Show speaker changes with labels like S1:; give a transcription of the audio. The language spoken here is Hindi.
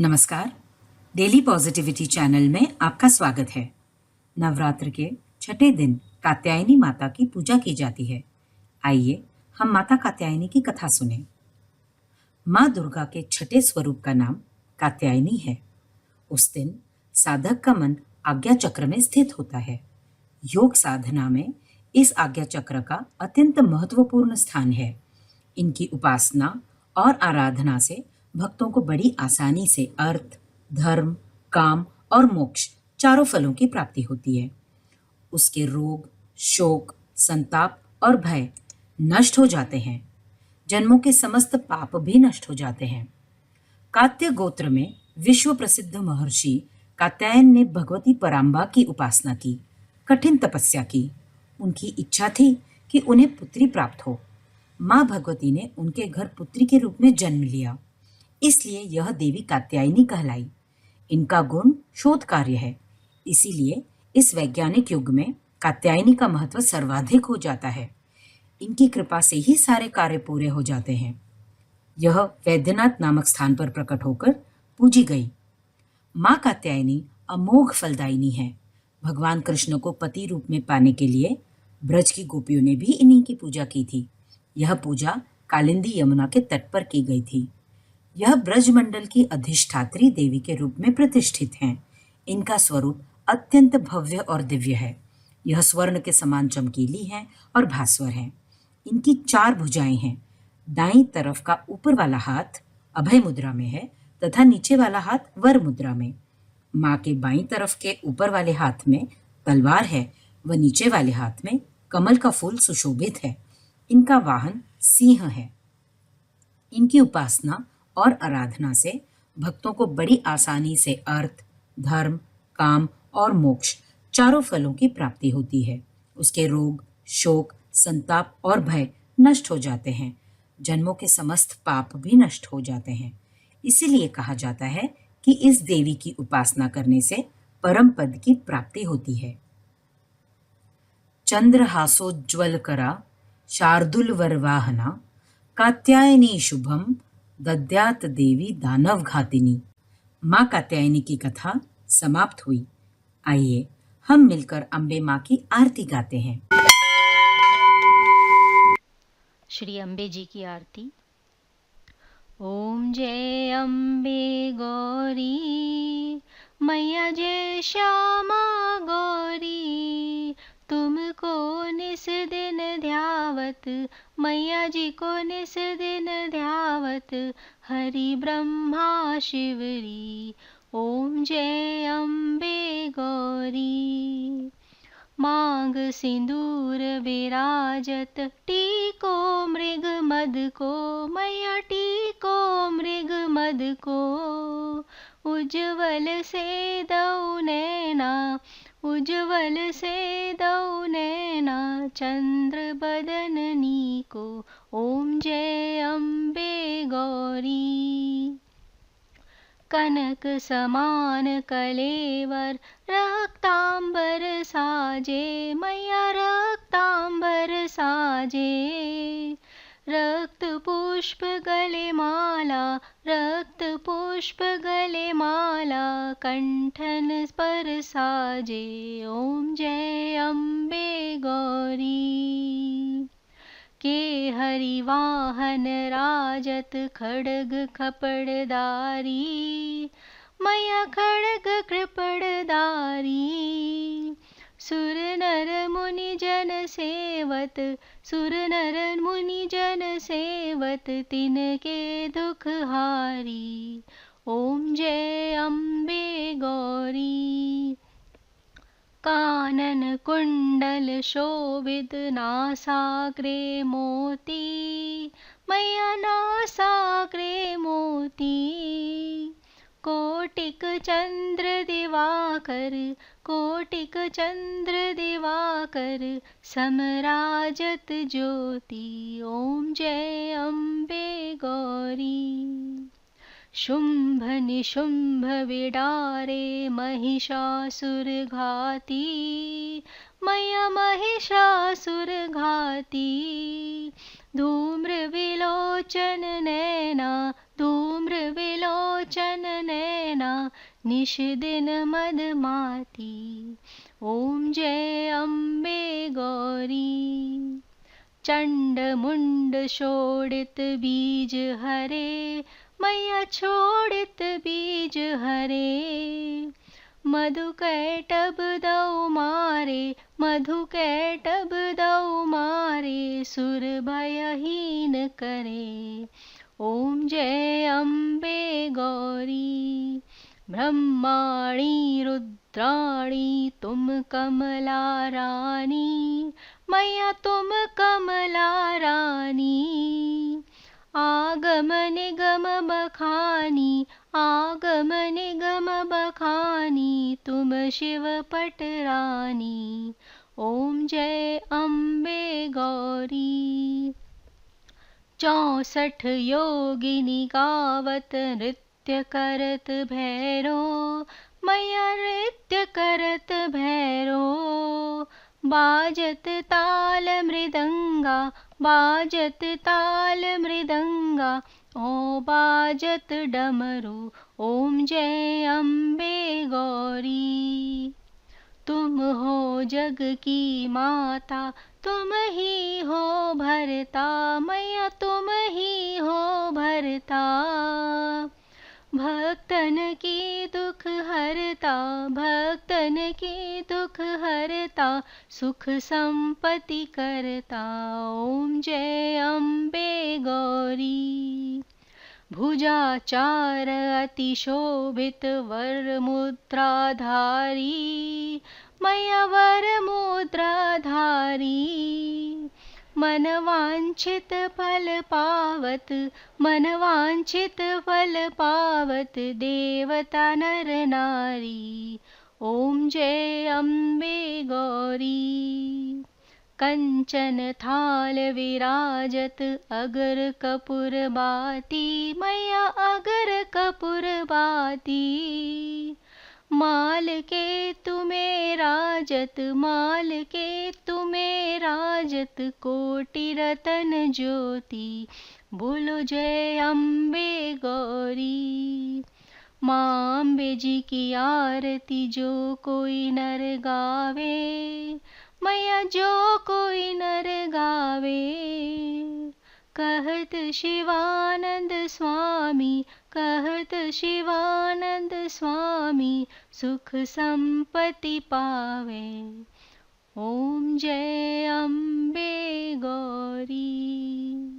S1: नमस्कार। डेली पॉजिटिविटी चैनल में आपका स्वागत है। नवरात्र के छठे दिन कात्यायनी माता की पूजा की जाती है। आइए हम माता कात्यायनी की कथा सुने। माँ दुर्गा के छठे स्वरूप का नाम कात्यायनी है। उस दिन साधक का मन आज्ञा चक्र में स्थित होता है। योग साधना में इस आज्ञा चक्र का अत्यंत महत्वपूर्ण स्थान है। इनकी उपासना और आराधना से भक्तों को बड़ी आसानी से अर्थ, धर्म, काम और मोक्ष चारों फलों की प्राप्ति होती है। उसके रोग, शोक, संताप और भय नष्ट हो जाते हैं। जन्मों के समस्त पाप भी नष्ट हो जाते हैं। कात्य गोत्र में विश्व प्रसिद्ध महर्षि कात्यायन ने भगवती पराम्बा की उपासना की, कठिन तपस्या की। उनकी इच्छा थी कि उन्हें पुत्री प्राप्त हो। माँ भगवती ने उनके घर पुत्री के रूप में जन्म लिया, इसलिए यह देवी कात्यायनी कहलाई। इनका गुण शोध कार्य है, इसीलिए इस वैज्ञानिक युग में कात्यायनी का महत्व सर्वाधिक हो जाता है। इनकी कृपा से ही सारे कार्य पूरे हो जाते हैं। यह वैद्यनाथ नामक स्थान पर प्रकट होकर पूजी गई। माँ कात्यायनी अमोघ फलदायिनी है। भगवान कृष्ण को पति रूप में पाने के लिए ब्रज की गोपियों ने भी इन्हीं की पूजा की थी। यह पूजा कालिंदी यमुना के तट पर की गई थी। यह ब्रजमंडल की अधिष्ठात्री देवी के रूप में प्रतिष्ठित हैं। इनका स्वरूप अत्यंत भव्य और दिव्य है। यह स्वर्ण के समान चमकीली हैं और भास्वर हैं। इनकी 4 भुजाएं हैं। दाईं तरफ का ऊपर वाला हाथ अभय मुद्रा में है तथा नीचे वाला हाथ वर मुद्रा में। माँ के बाईं तरफ के ऊपर वाले हाथ में तलवार है व नीचे वाले हाथ में कमल का फूल सुशोभित है। इनका वाहन सिंह है। इनकी उपासना और आराधना से भक्तों को बड़ी आसानी से अर्थ, धर्म, काम और मोक्ष चारों फलों की प्राप्ति होती है। उसके रोग, शोक, संताप और भय नष्ट हो जाते हैं। जन्मों के समस्त पाप भी नष्ट हो जाते हैं। इसीलिए कहा जाता है कि इस देवी की उपासना करने से परम पद की प्राप्ति होती है। चंद्रहासोज्ज्वलकरा शार्दुलवरवाहना कात्यायनी शुभम दद्यात देवी दानव घातिनी। माँ कात्यायनी की कथा समाप्त हुई। आइए हम मिलकर अम्बे माँ की आरती गाते हैं।
S2: श्री अम्बे जी की आरती। ओम जय अम्बे गौरी, मैया जय श्यामा गौरी। तुमको निस दिन ध्यावत, मैया जी को निस दिन ध्यावत, हरि ब्रह्मा शिवरी। ओम जय अम्बे गौरी। मांग सिंदूर विराजत, टीको मृग मद को, मैया टीको मृग मद को। उज्ज्वल से दौ नैना, उज्ज्वल से दौ नैना, चंद्र बदननी को। ओम जय अम्बे गौरी। कनक समान कलेवर, रक्तांबर साजे, मैया रक्तांबर साजे। रक्त पुष्प गले माला, रक्त पुष्प गले माला, कंठन पर साजे। ओम जय अम्बे गौरी। के हरि वाहन राजत, खड्ग खपड़दारी, मैया खड्ग कृपड़दारी। सुर नर मुनि जन सेवत, सुर नर मुनि जन सेवत, तिनके दुख हारी। ओम जय अम्बे गौरी। कानन कुंडल शोभित, नासाग्रे मोती, मैया नासाग्रे मोती। कोटिक चंद्र दिवाकर, कोटिक चंद्र दिवाकर, समराजत ज्योति। ओम जय अम्बे गौरी। शुंभ निशुंभ विडारे, महिषासुर घाती, मैया महिषासुर घाती। धूम्र विलोचन नैना, धूम्र विलोचन नैना, नैना निश दिन मद माती। ओम जय अम्बे गौरी। चंड मुंड छोड़ित बीज हरे, मैया छोड़ित बीज हरे। मधु कैटब दौ मारे, मधु कैटब दौ मारे, सुर भयहीन करे। ओम जय अम्बे गौरी। ब्रह्माणी रुद्राणी तुम कमला रानी, मैया तुम कमला रानी। आगम निगम बखानी, आगम निगम बखानी, तुम शिव पट रानी। ओम जय अम्बे गौरी। 64 योगिनी गावत नृत्य करत भैरो, मैया नृत्य करत भैरो। बाजत ताल मृदंगा, बाजत ताल मृदंगा, ओ बाजत डमरू। ओम जय अम्बे गौरी। तुम हो जग की माता, तुम ही हो भरता, मैया तुम ही हो भरता। भक्तन की दुख हरता, भक्तन की दुख हरता, सुख संपत्ति करता। ओम जय अम्बे गौरी। भुजा चार अति शोभित वर मुद्राधारी, मैया वर मुद्राधारी। मन वांछित फल पावत, मन वांछित फल पावत, देवता नर नारी। ओम जय अम्बे गौरी। कंचन थाल विराजत अगर कपूर बाती, मैया अगर कपूर बाती। माल के तुम्हें राजत, माल के तुम्हें राजत, कोटि रतन ज्योति। बोलो जय अम्बे गौरी। माँ अम्बे जी की आरती जो कोई नर गावे, मैया जो कोई नर गावे। कहत शिवानंद स्वामी, कहत शिवानंद स्वामी, सुख संपत्ति पावे। ओम जय अम्बे गौरी।